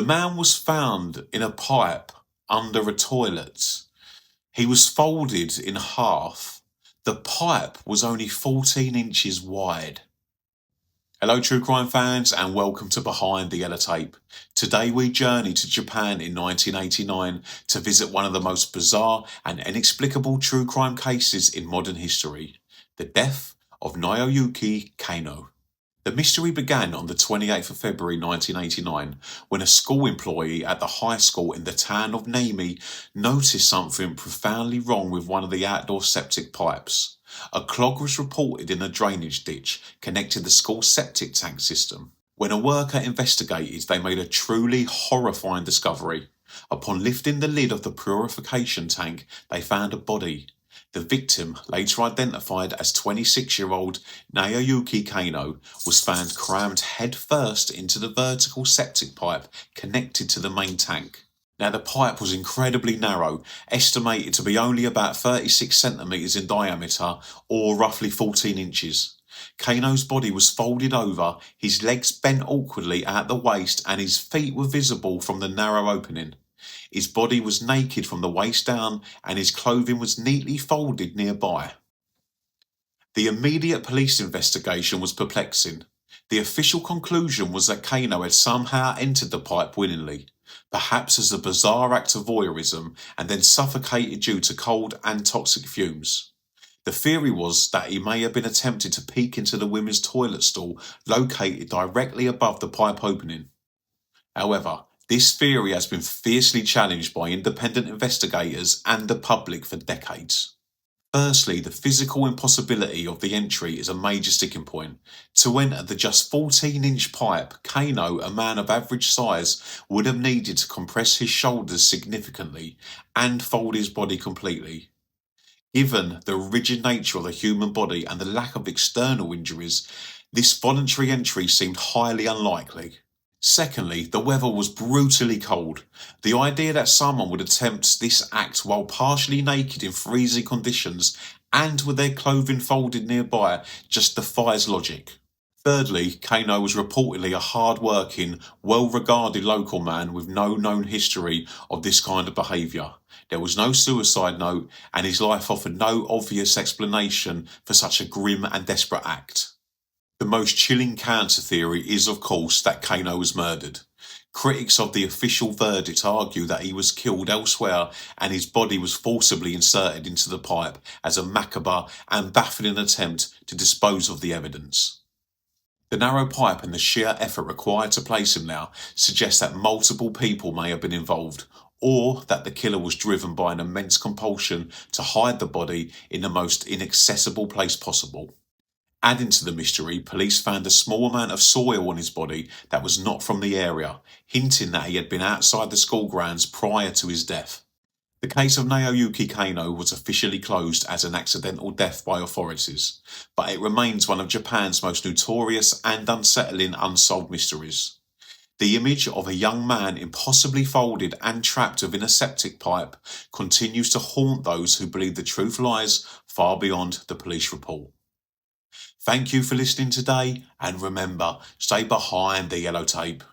The man was found in a pipe under a toilet. He was folded in half. The pipe was only 14 inches wide. Hello true crime fans and welcome to Behind the Yellow Tape. Today we journey to Japan in 1989 to visit one of the most bizarre and inexplicable true crime cases in modern history, the death of Naoyuki Kanno. The mystery began on the 28th of February 1989 when a school employee at the high school in the town of Nami noticed something profoundly wrong with one of the outdoor septic pipes. A clog was reported in a drainage ditch connecting the school's septic tank system. When a worker investigated, they made a truly horrifying discovery. Upon lifting the lid of the purification tank, they found a body. The victim, later identified as 26-year-old Naoyuki Kanno, was found crammed head-first into the vertical septic pipe connected to the main tank. Now, the pipe was incredibly narrow, estimated to be only about 36 centimetres in diameter, or roughly 14 inches. Kanno's body was folded over, his legs bent awkwardly at the waist, and his feet were visible from the narrow opening. His body was naked from the waist down, and his clothing was neatly folded nearby. The immediate police investigation was perplexing. The official conclusion was that Kanno had somehow entered the pipe willingly, perhaps as a bizarre act of voyeurism, and then suffocated due to cold and toxic fumes. The theory was that he may have been attempting to peek into the women's toilet stall located directly above the pipe opening. However, this theory has been fiercely challenged by independent investigators and the public for decades. Firstly, the physical impossibility of the entry is a major sticking point. To enter the just 14-inch pipe, Kanno, a man of average size, would have needed to compress his shoulders significantly and fold his body completely. Given the rigid nature of the human body and the lack of external injuries, this voluntary entry seemed highly unlikely. Secondly, the weather was brutally cold. The idea that someone would attempt this act while partially naked in freezing conditions and with their clothing folded nearby just defies logic. Thirdly, Kanno was reportedly a hard-working, well-regarded local man with no known history of this kind of behaviour. There was no suicide note, and his life offered no obvious explanation for such a grim and desperate act. The most chilling counter theory is, of course, that Kanno was murdered. Critics of the official verdict argue that he was killed elsewhere and his body was forcibly inserted into the pipe as a macabre and baffling attempt to dispose of the evidence. The narrow pipe and the sheer effort required to place him there suggests that multiple people may have been involved, or that the killer was driven by an immense compulsion to hide the body in the most inaccessible place possible. Adding to the mystery, police found a small amount of soil on his body that was not from the area, hinting that he had been outside the school grounds prior to his death. The case of Naoyuki Kanno was officially closed as an accidental death by authorities, but it remains one of Japan's most notorious and unsettling unsolved mysteries. The image of a young man impossibly folded and trapped within a septic pipe continues to haunt those who believe the truth lies far beyond the police report. Thank you for listening today, and remember, stay behind the yellow tape.